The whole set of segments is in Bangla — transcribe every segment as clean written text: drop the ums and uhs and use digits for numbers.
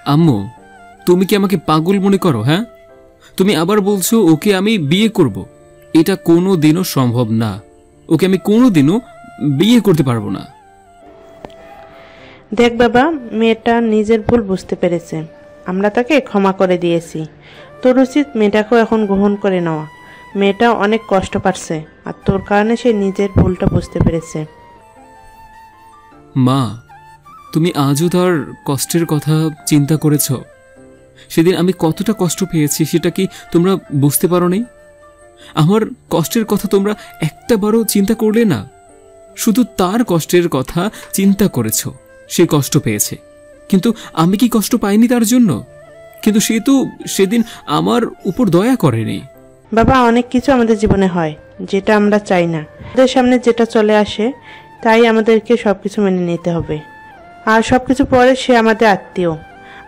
আম্মু, তুমি কি আমাকে পাগল মনে করো? হ্যাঁ, তুমি আবার বলছো ওকে আমি বিয়ে করব। এটা কোনো দিনও সম্ভব না। ওকে আমি কোনো দিনও বিয়ে করতে পারবো না। দেখ বাবা, মেয়েটা নিজের ভুল বুঝতে পেরেছে, আমরা তাকে ক্ষমা করে দিয়েছি। তোর উচিত মেয়েটাকেও এখন গ্রহণ করে নেওয়া। মেয়েটা অনেক কষ্ট পাচ্ছে, আর তোর কারণে সে নিজের ভুলটা বুঝতে পেরেছে। মা, তুমি আজও তার কষ্টের কথা চিন্তা করেছ? সেদিন আমি কতটা কষ্ট পেয়েছি সেটা কি তোমরা বুঝতে পারো নি? আমার কষ্টের কথা তোমরা একটাবারও চিন্তা করলে না। শুধু তার কষ্টের কথা চিন্তা করেছ, সে কষ্ট পেয়েছে, কিন্তু আমি কি কষ্ট পাইনি তার জন্য? কিন্তু সে তো সেদিন আমার উপর দয়া করেনি। বাবা, অনেক কিছু আমাদের জীবনে হয় যেটা আমরা চাই না, আমাদের সামনে যেটা চলে আসে তাই আমাদেরকে সবকিছু মেনে নিতে হবে। আর সবকিছু পরে সে আমাদের আত্মীয়,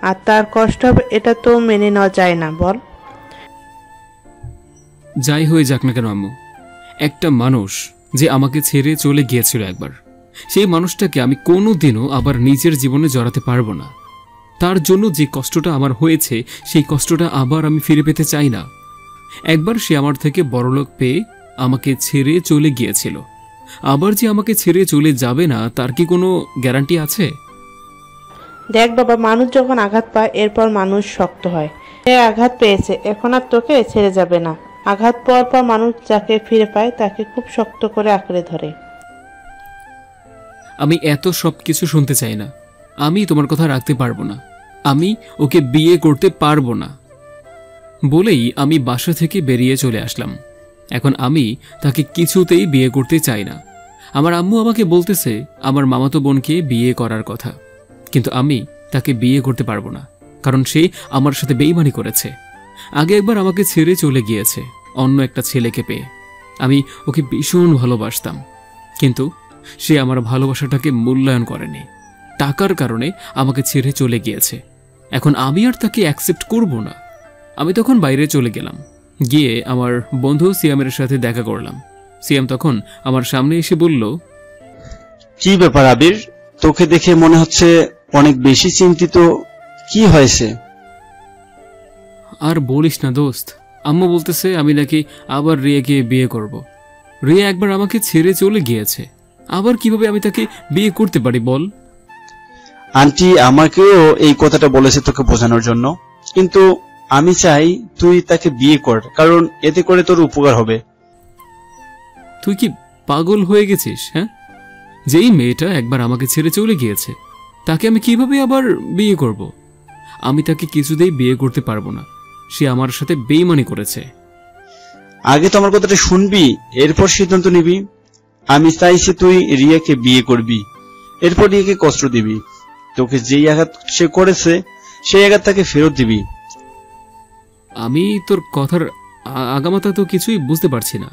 আর তার কষ্ট হবে এটা তো মেনে নেওয়া যায় না, বল? যাই হয়ে যাক না কেন আম্মু, একটা মানুষ যে আমাকে ছেড়ে চলে গিয়েছিল একবার, সেই মানুষটাকে আমি কোনোদিনও আবার নিজের জীবনে জড়াতে পারবো না। তার জন্য যে কষ্টটা আমার হয়েছে সেই কষ্টটা আবার আমি ফিরে পেতে চাই না। একবার সে আমার থেকে বড়লোক পেয়ে আমাকে ছেড়ে চলে গিয়েছিল, আবার যে আমাকে ছেড়ে চলে যাবে না তার কি কোনো গ্যারান্টি আছে? দেখ বাবা, মানুষ যখন আঘাত পায় এরপর মানুষ শক্ত হয়। সে আঘাত পেয়েছে, এখন আর তোকে ছেড়ে যাবে না। আঘাত পাওয়ার পর মানুষ যাকে ফিরে পায় তাকে খুব শক্ত করে আঁকড়ে ধরে। আমি এত সব কিছু শুনতে চাই না। আমি তোমার কথা রাখতে পারবো না। আমি ওকে বিয়ে করতে পারবো না বলেই আমি বাসা থেকে বেরিয়ে চলে আসলাম। এখন আমি তাকে কিছুতেই বিয়ে করতে চাই না। আমার আম্মু আমাকে বলতেছে আমার মামাতো বোনকে বিয়ে করার কথা, কিন্তু আমি তাকে বিয়ে করতে পারবো না, কারণ সে আমার সাথে বেইমানি করেছে। আগে একবার আমাকে ছেড়ে চলে গিয়েছে অন্য একটা ছেলেকে পেয়ে। আমি ওকে ভীষণ ভালোবাসতাম, কিন্তু সে আমার ভালোবাসাটাকে মূল্যায়ন করেনি। টাকার কারণে আমাকে ছেড়ে চলে গিয়েছে। এখন আমি আর তাকে অ্যাকসেপ্ট করব না। আমি তখন বাইরে চলে গেলাম, গিয়ে আমার বন্ধু সিয়ামের সাথে দেখা করলাম। সিয়াম তখন আমার সামনে এসে বলল, কি ব্যাপার আবির, তোকে দেখে মনে হচ্ছে অনেক বেশি চিন্তিত, কি হয়েছে? আর বলিস না দোস্ত, আম্মু বলতেছে আমি নাকি আবার রিয়াকে বিয়ে করব। রিয়া একবার আমাকে ছেড়ে চলে গিয়েছে, আবার কিভাবে আমি তাকে বিয়ে করতে পারি বল? আন্টি আমাকেও এই কথাটা বলেছে তোকে বোঝানোর জন্য, কিন্তু আমি চাই তুই তাকে বিয়ে কর, কারণ এতে করে তোর উপকার হবে। তুই কি পাগল হয়ে গেছিস? হ্যাঁ, যেই মেয়েটা একবার আমাকে ছেড়ে চলে গিয়েছে তাকে আমি কিভাবে আবার বিয়ে করব? আমি তাকে কিছুতেই বিয়ে করতে পারবো না। সে আমার সাথে বেইমানি করেছে। আগে তো আমার কথাটা শুনবি, এরপর সিদ্ধান্ত নিবি। আমি চাইছি তুই রিয়াকে বিয়ে করবি, এরপর রিয়াকে কষ্ট দিবি। তোকে যেই আঘাত সে করেছে সেই আঘাত তাকে ফেরত দিবি। আমি তোর কথার আগামাতা তো কিছুই বুঝতে পারছি না।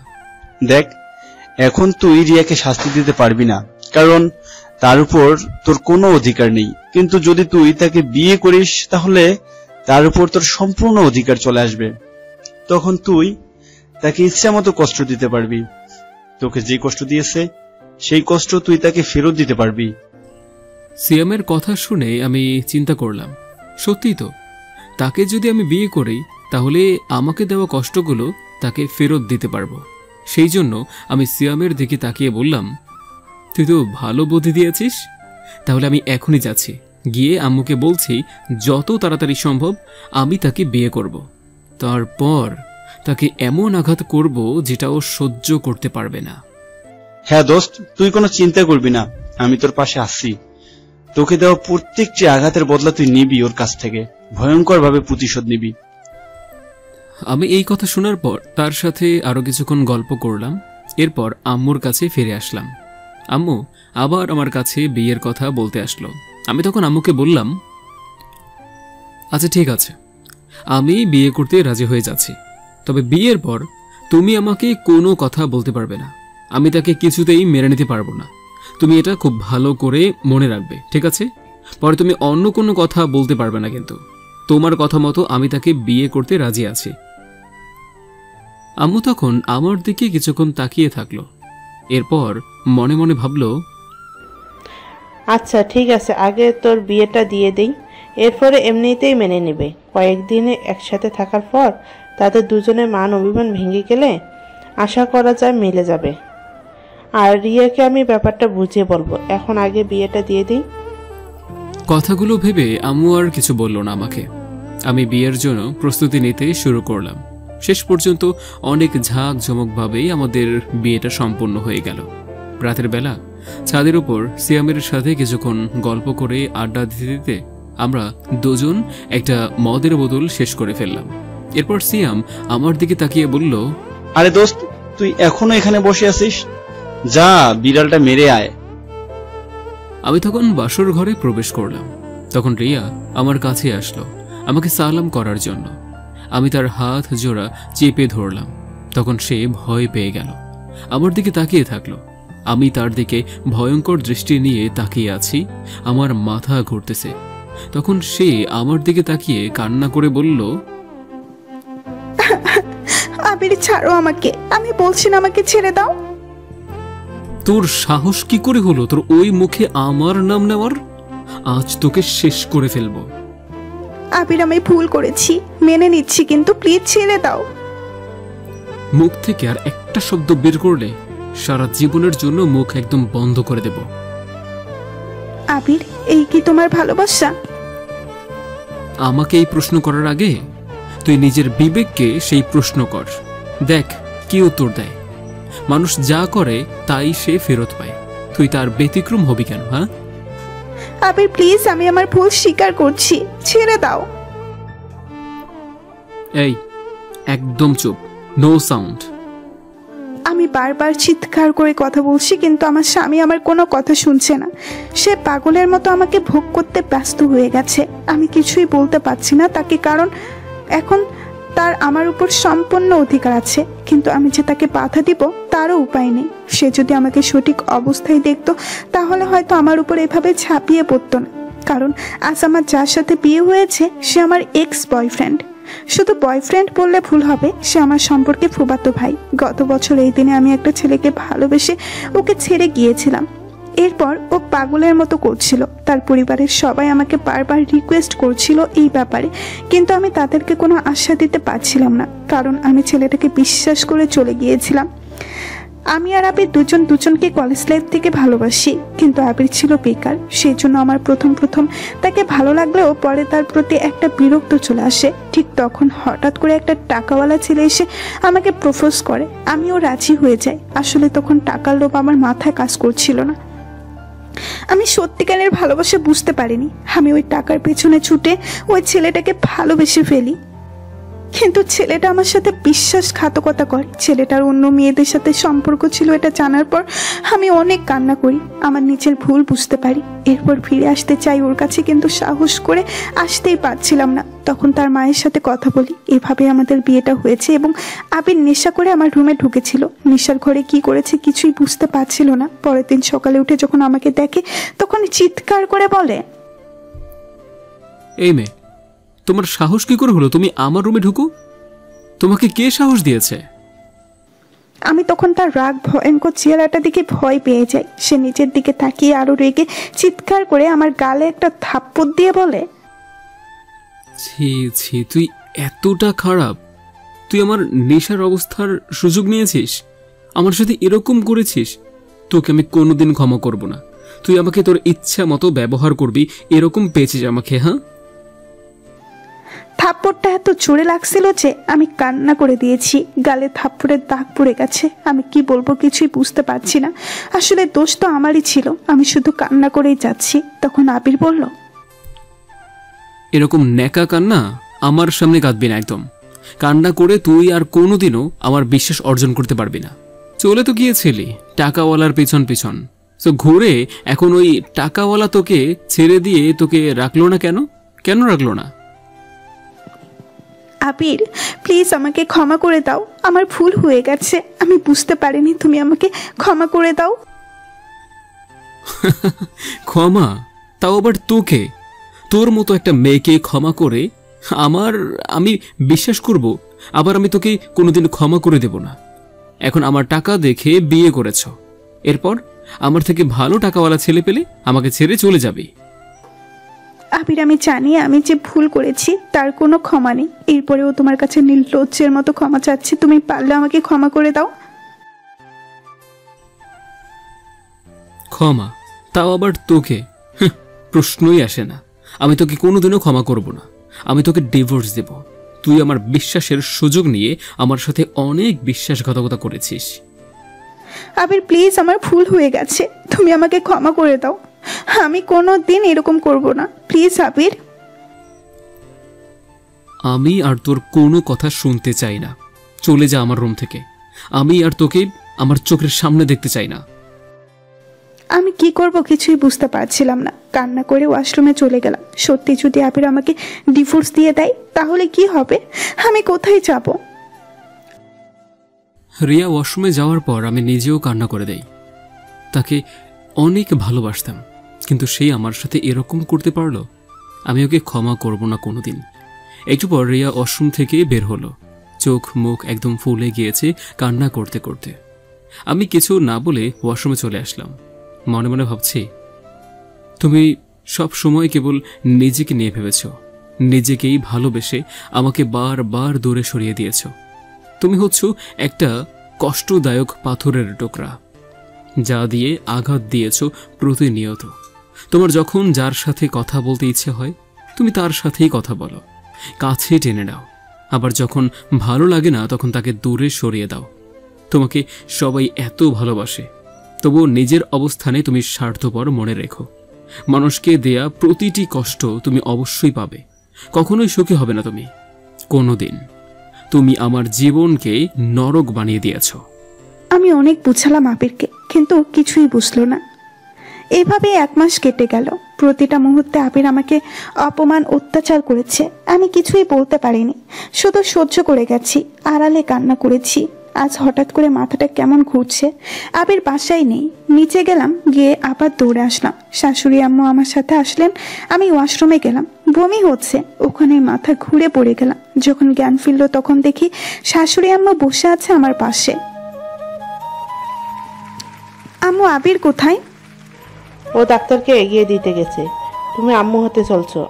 দেখ, এখন তুই রিয়াকে শাস্তি দিতে পারবি না, কারণ তার উপর তোর কোনো অধিকার নেই। কিন্তু যদি তুই তাকে বিয়ে করিস তাহলে তার উপর তোর সম্পূর্ণ অধিকার চলে আসবে। তখন তুই তাকে ইচ্ছা মতো কষ্ট দিতে পারবি। তোকে যে কষ্ট দিয়েছে সেই কষ্ট তুই তাকে ফেরত দিতে পারবি। সিয়ামের কথা শুনে আমি চিন্তা করলাম, সত্যিই তো, তাকে যদি আমি বিয়ে করি তাহলে আমাকে দেওয়া কষ্টগুলো তাকে ফেরত দিতে পারবো। সেই জন্য আমি সিয়ামের দিকে তাকিয়ে বললাম, তুই তো ভালো বুদ্ধি দিয়েছিস, তাহলে আমি এখনই যাচ্ছি, গিয়ে আম্মুকে বলছি যত তাড়াতাড়ি সম্ভব আমি তাকে বিয়ে করব। তারপর তাকে এমন আঘাত করব যেটা ও সহ্য করতে পারবে না। হ্যাঁ দোস্ত, তুই কোনো চিন্তা করবি না, আমি তোর পাশে আছি। তোকে দেওয়া প্রত্যেকটি আঘাতের বদলা তুই নিবি, ওর কাছ থেকে ভয়ঙ্কর ভাবে প্রতিশোধ নিবি। আমি এই কথা শোনার পর তার সাথে আরো কিছুক্ষণ গল্প করলাম। এরপর আম্মুর কাছে ফিরে আসলাম। আম্মু আবার আমার কাছে বিয়ের কথা বলতে আসলো। আমি তখন আম্মুকে বললাম, আচ্ছা ঠিক আছে, আমি বিয়ে করতে রাজি হয়ে যাচ্ছি, তবে বিয়ের পর তুমি আমাকে কোনো কথা বলতে পারবে না। আমি তাকে কিছুতেই মেনে নিতে পারবো না। তুমি এটা খুব ভালো করে মনে রাখবে, ঠিক আছে? পরে তুমি অন্য কোনো কথা বলতে পারবে না, কিন্তু তোমার কথা মতো আমি তাকে বিয়ে করতে রাজি আছি। আম্মু তখন আমার দিকে কিছুক্ষণ তাকিয়ে থাকলো। এরপর মনে মনে ভাবলো, আচ্ছা ঠিক আছে, আগে তোর বিয়েটা দিয়ে দেই, এরপরে এমনিতেই মেনে নেবে। কয়েকদিনে একসাথে থাকার পর তাদের দুজনের মান অভিমান ভেঙে গেলে আশা করা যায় মিলে যাবে। আর রিয়াকে আমি ব্যাপারটা বুঝিয়ে বলবো। এখন আগে বিয়েটা দিয়ে দিই। কথাগুলো ভেবে আম্মু আর কিছু বলল না আমাকে। আমি বিয়ের জন্য প্রস্তুতি নিতে শুরু করলাম। শেষ পর্যন্ত অনেক ঝাঁকঝমকভাবেই আমাদের বিয়েটা সম্পূর্ণ হয়ে গেল। রাতের বেলা ছাদের উপর সিয়ামের সাথে কিছুক্ষণ গল্প করে আড্ডা দিতে দিতে আমরা দুজন একটা মদের বোতল শেষ করে ফেললাম। এরপর সিয়াম আমার দিকে তাকিয়ে বলল, আরে দোস্ত, তুই এখনো এখানে বসে আছিস? যা বিড়ালটা মেরে আয়। আমি তখন বাসর ঘরে প্রবেশ করলাম। তখন রিয়া আমার কাছে আসলো আমাকে সালাম করার জন্য। আমি তার হাত জোড়া চেপে ধরলাম। তখন সে ভয় পেয়ে গেল, আমার দিকে তাকিয়ে থাকলো। আমি তার দিকে ভয়ঙ্কর দৃষ্টি নিয়ে তাকিয়ে আছি, আমার মাথা ঘুরতেছে। তখন সে আমার দিকে তাকিয়ে কান্না করে বলল, আবির ছাড়ো আমাকে, আমি বলছি না আমাকে ছেড়ে দাও। তোর সাহস কি করে হলো তোর ওই মুখে আমার নাম নেওয়ার? আজ তোকে শেষ করে ফেলবো। আবির আমি ভুল করেছি, মেনে নিচ্ছি, কিন্তু প্লিজ ছেড়ে দাও। মুখ থেকে আর একটা শব্দ বের করলে সারা জীবনের জন্য মুখ একদম বন্ধ করে দেব। আবির, এই কি তোমার ভালোবাসা? আমাকে এই প্রশ্ন করার আগে তুই নিজের বিবেককে সেই প্রশ্ন কর। দেখ কি উত্তর দেয়। মানুষ যা করে তাই সে ফেরত পায়, তুই তার ব্যতিক্রম হবি কেন? হ্যাঁ আবির প্লিজ, আমি আমার ভুল স্বীকার করছি, ছেড়ে দাও। এই একদম চুপ, নো সাউন্ড। আমি বারবার চিৎকার করে কথা বলছি, কিন্তু আমার স্বামী আমার কোনো কথা শুনছে না। সে পাগলের মতো আমাকে ভোগ করতে ব্যস্ত হয়ে গেছে। আমি কিছুই বলতে পারছি না তাকে, কারণ এখন তার আমার উপর সম্পূর্ণ অধিকার আছে। কিন্তু আমি যে তাকে বাধা দিব তারও উপায় নেই। সে যদি আমাকে সঠিক অবস্থায় দেখতো তাহলে হয়তো আমার উপর এভাবে ঝাঁপিয়ে পড়তো না। কারণ আজ আমার যার সাথে বিয়ে হয়েছে সে আমার এক্স বয়ফ্রেন্ড। শুধু বয়ফ্রেন্ড বললে ভুল হবে, সে আমার সম্পর্কে ফুফাতো ভাই। গত বছর এই দিনে আমি একটা ছেলেকে ভালোবেসে ওকে ছেড়ে গিয়েছিলাম। এরপর ও পাগলের মতো করছিল। তার পরিবারের সবাই আমাকে বারবার রিকোয়েস্ট করছিল এই ব্যাপারে, কিন্তু আমি তাদেরকে কোনো আশা দিতে পারছিলাম না, কারণ আমি ছেলেটাকে বিশ্বাস করে চলে গিয়েছিলাম। আমি আর আবির দুজনকে কলেজ লাইফ থেকে ভালোবাসি, কিন্তু আবির ছিল বেকার। সেই জন্য আমার প্রথম তাকে ভালো লাগলেও পরে তার প্রতি একটা বিরক্ত চলে আসে। ঠিক তখন হঠাৎ করে একটা টাকাওয়ালা ছেলে এসে আমাকে প্রপোজ করে। আমিও রাজি হয়ে যাই। আসলে তখন টাকার লোভ আমার মাথায় কাজ করছিল না। আমি সত্যিকারের ভালোবাসা বুঝতে পারিনি। আমি ওই টাকার পেছনে ছুটে ওই ছেলেটাকে ভালোবেসে ফেলি। কিন্তু ছেলেটা আমার সাথে বিশ্বাসঘাতকতা করে। ছেলেটার অন্য মেয়েদের সাথে সম্পর্ক ছিল, এটা জানার পর আমি অনেক কান্না করি। আমার নিজের ভুল বুঝতে পারি। এরপর ফিরে আসতে চাই ওর কাছে, কিন্তু সাহস করে আসতেই পারছিলাম না। তখন তার মায়ের সাথে কথা বলি। এভাবে আমাদের বিয়েটা হয়েছে। এবং আবির নেশা করে আমার রুমে ঢুকেছিল। নেশার ঘরে কি করেছে কিছুই বুঝতে পারছিল না। পরের দিন সকালে উঠে যখন আমাকে দেখে তখন চিৎকার করে বলে, এই মেয়ে, তোমার সাহস কি করে হলো তুমি আমার রুমে ঢুকো? তোমাকে কে সাহস দিয়েছে? আমি তখন তার রাগ ভয়ঙ্কর চেহারাটা দেখে ভয় পেয়ে যাই। সে নিচের দিকে তাকিয়ে আরো রেগে চিৎকার করে আমার গালে একটা থাপ্পড় দিয়ে বলে, ছি ছি, তুই এতটা খারাপ? তুই আমার নেশার অবস্থার সুযোগ নিয়েছিস, আমার সাথে এরকম করেছিস? তোকে আমি কোনোদিন ক্ষমা করব না। তুই আমাকে তোর ইচ্ছা মতো ব্যবহার করবি, এরকম পেয়েছিস আমাকে? হ্যাঁ, থাপ্পড়টা এত জোরে লাগছিল যে আমি কান্না করে দিয়েছি। গালে থাপ্পড়ের দাগ পড়ে গেছে। আমি কি বলবো কিছুই বুঝতে পারছি না। আসলে দোষ তো আমারই ছিল, আমি শুধু কান্না করেই যাচ্ছি। তখন আবির বলল, এরকম ন্যাকা কান্না আমার সামনে কাঁদবি না একদম। কান্না করে তুই আর কোনোদিনও আমার বিশ্বাস অর্জন করতে পারবি না। চলে তো গিয়েছিলি টাকাওয়ালার পিছন পিছন, তো ঘুরে এখন ওই টাকাওয়ালা তোকে ছেড়ে দিয়ে তোকে রাখলো না কেন? কেন রাখলো না? আবির প্লিজ আমাকে ক্ষমা করে দাও, আমার ভুল হয়ে গেছে, আমি বুঝতে পারিনি, তুমি আমাকে ক্ষমা করে দাও। ক্ষমা? তাও আবার তোকে? তোর মতো একটা মেয়েকে ক্ষমা করে আমি বিশ্বাস করব, আবার আমি তোকে কোনোদিন ক্ষমা করে দেব না। এখন আমার টাকা দেখে বিয়ে করেছ, এরপর আমার থেকে ভালো টাকাওয়ালা ছেলে পেলে আমাকে ছেড়ে চলে যাবি? আবির, আমি জানি আমি যে ভুল করেছি তার কোনো ক্ষমা নেই। এরপরেও তোমার কাছে নির্লজ্জের মতো ক্ষমা চাচ্ছি, তুমি পারলে আমাকে ক্ষমা করে দাও। ক্ষমা? তাও আবার তোকে? প্রশ্নই আসে না। আমি তোকে কোনোদিনও ক্ষমা করব না। আমি তোকে ডিভোর্স দেব। তুই আমার বিশ্বাসের সুযোগ নিয়ে আমার সাথে অনেক বিশ্বাসঘাতকতা করেছিস। আবির প্লিজ, আমার ভুল হয়ে গেছে, তুমি আমাকে ক্ষমা করে দাও। আমি কোনো দিন এরকম করব না, প্লিজ আবির। আমি আর তোর কোনো কথা শুনতে চাই না। চলে যা আমার রুম থেকে। আমি আর তোকে আমার চোখের সামনে দেখতে চাই না। আমি কি করব কিছুই বুঝতে পারছিলাম না। কান্না করে ওয়াশরুমে চলে গেলাম। সত্যি যদি আবির আমাকে ডিভোর্স দিয়ে দেয় তাহলে কি হবে? আমি কোথায় যাব? রিয়া ওয়াশরুমে যাওয়ার পর আমি নিজেও কান্না করে দেই। তাকে অনেক ভালোবাসতাম, কিন্তু সেই আমার সাথে এরকম করতে পারলো। আমি ওকে ক্ষমা করব না কোনোদিন। একটু পর রিয়া ওয়াশরুম থেকে বের হলো। চোখ মুখ একদম ফুলে গিয়েছে কান্না করতে করতে। আমি কিছু না বলে ওয়াশরুমে চলে আসলাম। মনে মনে ভাবছি, তুমি সব সময় কেবল নিজেকে নিয়ে ভেবেছ, নিজেকেই ভালোবেসে আমাকে বারবার দূরে সরিয়ে দিয়েছ। তুমি হচ্ছ একটা কষ্টদায়ক পাথরের টুকরা, যা দিয়ে আঘাত দিয়েছ প্রতিনিয়ত। তোমার যখন যার সাথে কথা বলতে ইচ্ছে হয় তুমি তার সাথেই কথা বলো, কাছে টেনে নাও। আবার যখন ভালো লাগে না তখন তাকে দূরে সরিয়ে দাও। তোমাকে সবাই এত ভালোবাসে, তবুও নিজের অবস্থানে তুমি স্বার্থপর মনে রেখো। মানুষকে দেয়া প্রতিটি কষ্ট তুমি অবশ্যই পাবে, কখনোই সুখী হবে না তুমি কোনোদিন। তুমি আমার জীবনকে নরক বানিয়ে দিয়েছ। আমি অনেক বুঝালাম আবিরকে, কিন্তু কিছুই বুঝলো না। এভাবে 1 মাস কেটে গেল। প্রতিটা মুহূর্তে আবির আমাকে অপমান অত্যাচার করেছে। আমি কিছুই বলতে পারিনি, শুধু সহ্য করে গেছি, আড়ালে কান্না করেছি। আজ হঠাৎ করে মাথাটা কেমন ঘুরছে। আবির বাসায় নেই। নিচে গেলাম, গিয়ে আবার দৌড়ে আসলাম। শাশুড়ি আম্মু আমার সাথে আসলেন। আমি ওয়াশরুমে গেলাম, বমি হচ্ছে। ওখানে মাথা ঘুরে পড়ে গেলাম। যখন জ্ঞান ফিরল তখন দেখি শাশুড়ি আম্মু বসে আছে আমার পাশে। আম্মু, আবির কোথায়? ও ডাক্তারকে এগিয়ে দিতে গেছে। তুমি আম্মু হতে চলছো,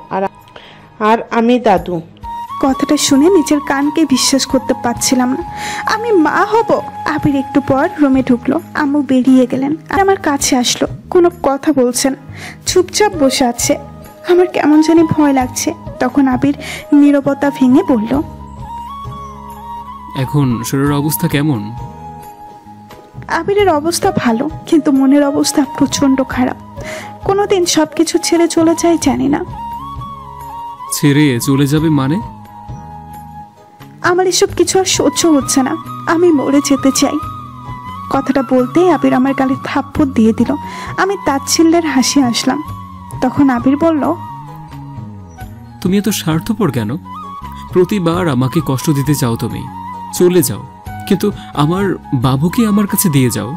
আর আমি দাদু। কথাটা শুনে নিজের কানকে বিশ্বাস করতে পারছিলাম না। আমি মা হব? আবির একটু পর রুমে ঢুকলো। আম্মু বেরিয়ে গেলেন আর আমার কাছে আসলো। কোনো কথা বলছে না, চুপচাপ বসে আছে। আমার কেমন জানি ভয় লাগছে। তখন আবির নীরবতা ভেঙে বলল, এখন শরীরের অবস্থা কেমন? আবিরের অবস্থা ভালো, কিন্তু মনের অবস্থা প্রচন্ড খারাপ। কোনোদিন সবকিছু ছেড়ে চলে যায় জানি না। ছেড়ে চলে যাবে মানে? আমার এসব কিছু আর সহ্য হচ্ছে না। আমি মরে যেতে চাই। কথাটা বলতেই আবির আমার গালে থাপ্পড় দিয়ে দিল। আমি তাচ্ছিল্যের হাসি আসলাম। তখন আবির বলল, তুমি এত স্বার্থপর কেন? প্রতিবার আমাকে কষ্ট দিতে চাও তুমি। চলে যাও, কিন্তু আমার বাবুকে আমার কাছে দিয়ে যাও।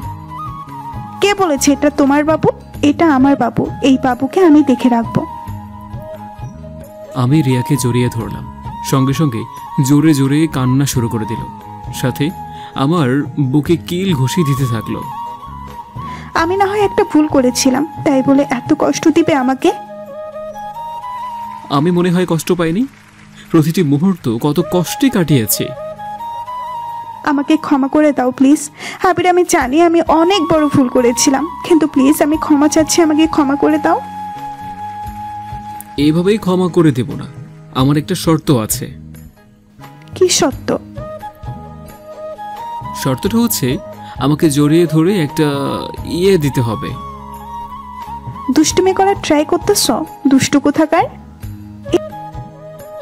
কে বলেছে এটা তোমার বাবু? এটা আমার বাবু। এই বাবুকে আমি দেখে রাখবো। আমি রিয়াকে জড়িয়ে ধরলাম। সঙ্গে সঙ্গে জোরে জোরে কান্না শুরু করে দিল, সাথে আমার বুকে কিল ঘষি দিতে থাকলো। আমি না হয় একটা ভুল করেছিলাম, তাই বলে এত কষ্ট দিবে আমাকে? আমি মনে হয় কষ্ট পাইনি? প্রতিটি মুহূর্ত কত কষ্টে কাটিয়েছে। আমাকে ক্ষমা করে দাও প্লিজ। আবির, আমি জানি আমি অনেক বড় ভুল করেছিলাম, কিন্তু প্লিজ আমি ক্ষমা চাচ্ছি, আমাকে ক্ষমা করে দাও। এভাবেই ক্ষমা করে দেব না। আমার একটা শর্ত আছে। কি শর্ত? শর্তটা হচ্ছে আমাকে জড়িয়ে ধরে একটা দিতে হবে। দুষ্টুমি করার ট্রাই করতেছ? দুষ্টু কোথাকার।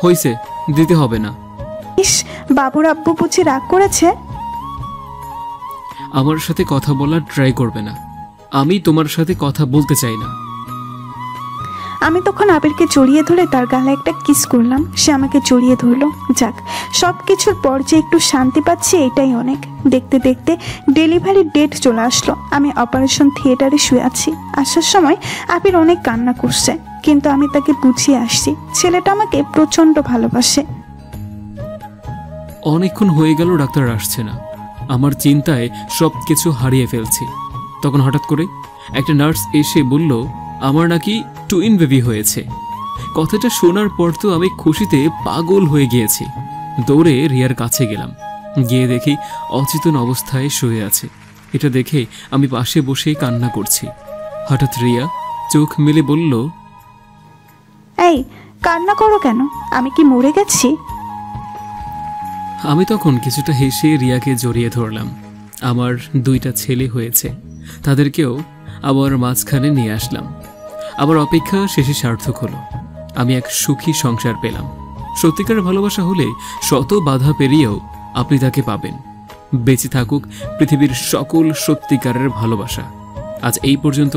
হইছে, দিতে হবে না। ইস, বাবুর আব্বু বুঝি রাগ করেছে? আমার সাথে কথা বলার ট্রাই করবে না। আমি তোমার সাথে কথা বলতে চাই না। আমি তখন আবিরকে জড়িয়ে ধরে তার গালে একটা কিস করলাম। সে আমাকে জড়িয়ে ধরলো। যাক, সব কিছুর পর যে একটু শান্তি পাচ্ছি এটাই অনেক। দেখতে দেখতে ডেলিভারির ডেট চলে আসলো। আমি অপারেশন থিয়েটারে শুয়ে আছি। আসার সময় আবির অনেক কান্না করছে, কিন্তু আমি তাকে বুঝিয়ে আসছি ছেলেটা আমাকে প্রচন্ড ভালোবাসে। অনেকক্ষণ হয়ে গেল ডাক্তার আসছে না। আমার চিন্তায় সব কিছু হারিয়ে ফেলছি। তখন হঠাৎ করে একটা নার্স এসে বলল আমার নাকি টুইন বেবি হয়েছে। কথাটা শোনার পর তো আমি খুশিতে পাগল হয়ে গিয়েছি। দৌড়ে রিয়ার কাছে গেলাম, গিয়ে দেখি অচেতন অবস্থায় শুয়ে আছে। এটা দেখে আমি পাশে বসেই কান্না করছি। হঠাৎ রিয়া চোখ মেলে বলল, এই কান্না করো কেন? আমি কি মরে গেছি? আমি তখন কিছুটা হেসে রিয়াকে জড়িয়ে ধরলাম। আমার 2টা ছেলে হয়েছে, তাদেরকেও আবার মাঝখানে নিয়ে আসলাম। আমার অপেক্ষা শেষে সার্থক হলো। আমি এক সুখী সংসার পেলাম। সত্যিকার ভালোবাসা হলে শত বাধা পেরিয়েও আপনি তাকে পাবেন। বেঁচে থাকুক পৃথিবীর সকল সত্যিকারের ভালোবাসা। আজ এই পর্যন্ত,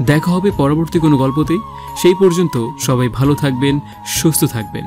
দেখা হবে পরবর্তী কোনো গল্পতে। সেই পর্যন্ত সবাই ভালো থাকবেন, সুস্থ থাকবেন।